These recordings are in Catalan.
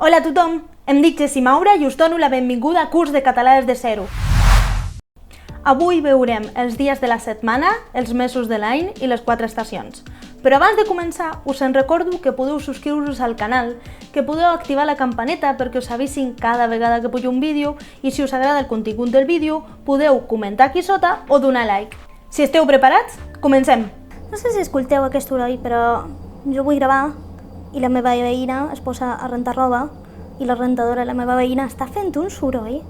Hola a tothom, em dic Jessi Maura i us dono la benvinguda a curs de català des de zero. Avui veurem els dies de la setmana, els mesos de l'any i les 4 estacions. Però abans de començar, us en recordo que podeu subscriure-vos al canal, que podeu activar la campaneta perquè us avisin cada vegada que pujo un vídeo i si us agrada el contingut del vídeo, podeu comentar aquí sota o donar like. Si esteu preparats, comencem! No sé si escolteu aquest soroll, però jo vull gravar i la meva veïna es posa a rentar roba i la rentadora de la meva veïna està fent un soroll.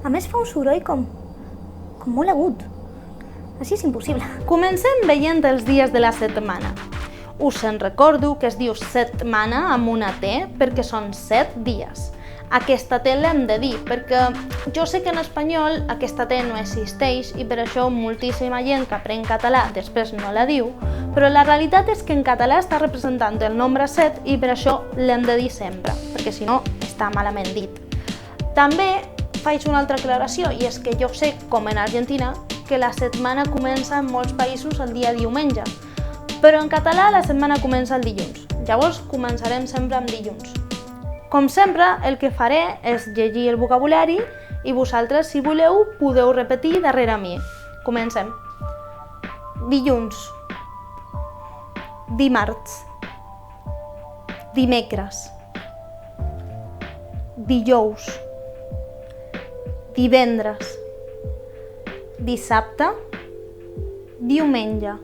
A més fa un soroll com molt agut. Així és impossible. Comencem veient els dies de la setmana. Us en recordo que es diu setmana amb una T perquè són 7 dies. Aquesta T l'hem de dir perquè jo sé que en espanyol aquesta T no existeix i per això moltíssima gent que aprèn català després no la diu, però la realitat és que en català està representant el nombre 7 i per això l'hem de dir sempre, perquè si no està malament dit. També faig una altra aclaració i és que jo sé, com en Argentina, que la setmana comença en molts països el dia diumenge, però en català la setmana comença el dilluns, llavors començarem sempre amb dilluns. Com sempre, el que faré és llegir el vocabulari i vosaltres, si voleu, podeu repetir darrere mi. Comencem. Dilluns, dimarts, dimecres, dijous, divendres, dissabte, diumenge.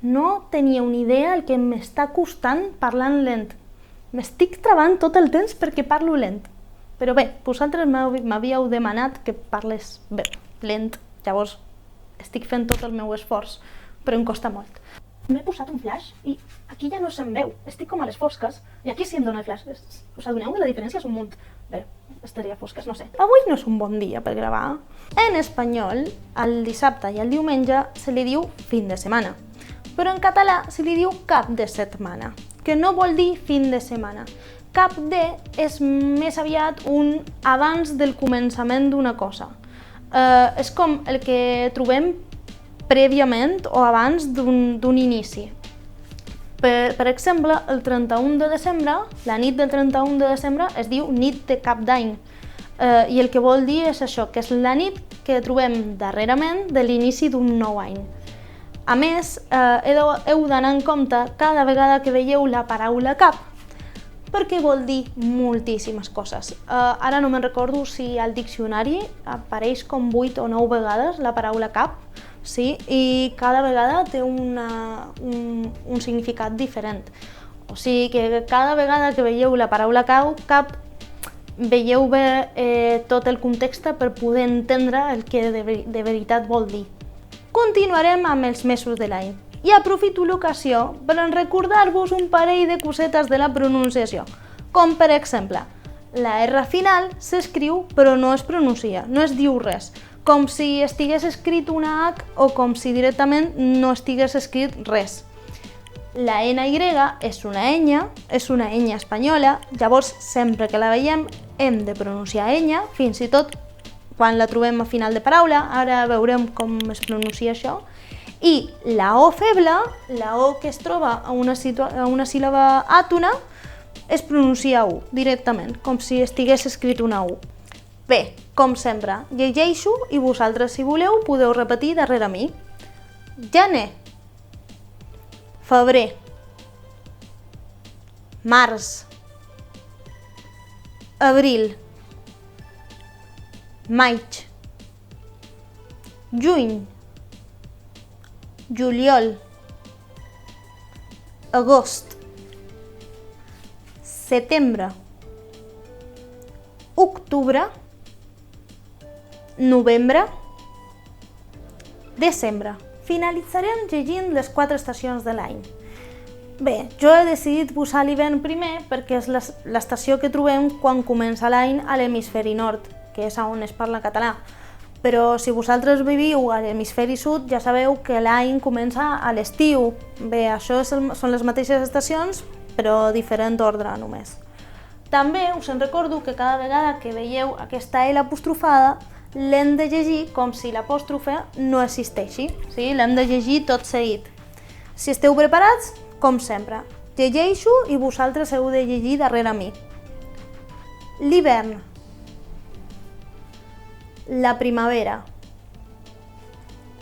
No tenia una idea el que m'està costant parlant lent. M'estic travant tot el temps perquè parlo lent. Però bé, vosaltres m'havíeu demanat que parles bé, lent. Llavors estic fent tot el meu esforç, però em costa molt. M'he posat un flash i aquí ja no se'm veu. Estic com a les fosques i aquí sí em dona el flash. Us adoneu que la diferència és un munt. Bé, estaria fosques, no sé. Avui no és un bon dia per gravar. En espanyol, el dissabte i el diumenge se li diu fin de setmana. Però en català se li diu cap de setmana, que no vol dir fin de setmana. Cap de és més aviat un abans del començament d'una cosa. És com el que trobem prèviament o abans d'un inici. Per exemple, el 31 de desembre, la nit del 31 de desembre es diu nit de cap d'any. I el que vol dir és això, que és la nit que trobem darrerament de l'inici d'un nou any. A més, heu d'anar en compte cada vegada que veieu la paraula cap, perquè vol dir moltíssimes coses. Ara no me'n recordo si al diccionari apareix com 8 o 9 vegades la paraula cap, sí? I cada vegada té un significat diferent. O sigui que cada vegada que veieu la paraula cap, veieu bé tot el context per poder entendre el que de veritat vol dir. Continuarem amb els mesos de l'any i aprofito l'ocasió per recordar-vos un parell de cosetes de la pronunciació, com per exemple, la R final s'escriu però no es pronuncia, no es diu res, com si estigués escrit una H o com si directament no estigués escrit res. La NY és una enya espanyola, llavors sempre que la veiem hem de pronunciar enya, fins i tot quan la trobem a final de paraula, ara veurem com es pronuncia això, i la O feble, la O que es troba a una síl·laba àtona, es pronuncia U directament, com si estigués escrit una U. Bé, com sempre, llegeixo i vosaltres, si voleu, podeu repetir darrere mi. Gener, febrer, març, abril, maig, juny, juliol, agost, setembre, octubre, novembre, desembre. Finalitzarem llegint les 4 estacions de l'any. Bé, jo he decidit posar l'hivern primer perquè és l'estació que trobem quan comença l'any a l'hemisferi nord, que és on es parla català. Però si vosaltres viviu a l'hemisferi sud, ja sabeu que l'any comença a l'estiu. Bé, això són les mateixes estacions, però diferent ordre només. També us en recordo que cada vegada que veieu aquesta L apostrofada, l'hem de llegir com si l'apòstrofe no existeixi. Sí? L'hem de llegir tot seguit. Si esteu preparats, com sempre, llegeixo i vosaltres heu de llegir darrere mi. l'hivern, la primavera,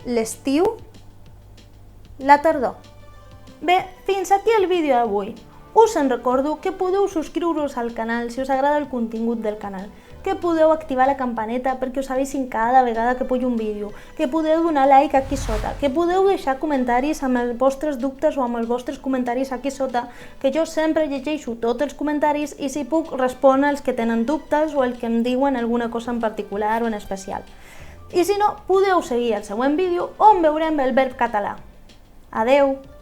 l'estiu, la tardor. Bé, fins aquí el vídeo d'avui. Us en recordo que podeu subscriure-us al canal si us agrada el contingut del canal, que podeu activar la campaneta perquè us avisin cada vegada que pujo un vídeo, que podeu donar like aquí sota, que podeu deixar comentaris amb els vostres dubtes o amb els vostres comentaris aquí sota, que jo sempre llegeixo tots els comentaris i si puc respondre als que tenen dubtes o els que em diuen alguna cosa en particular o en especial. I si no, podeu seguir el següent vídeo on veurem el verb català. Adeu!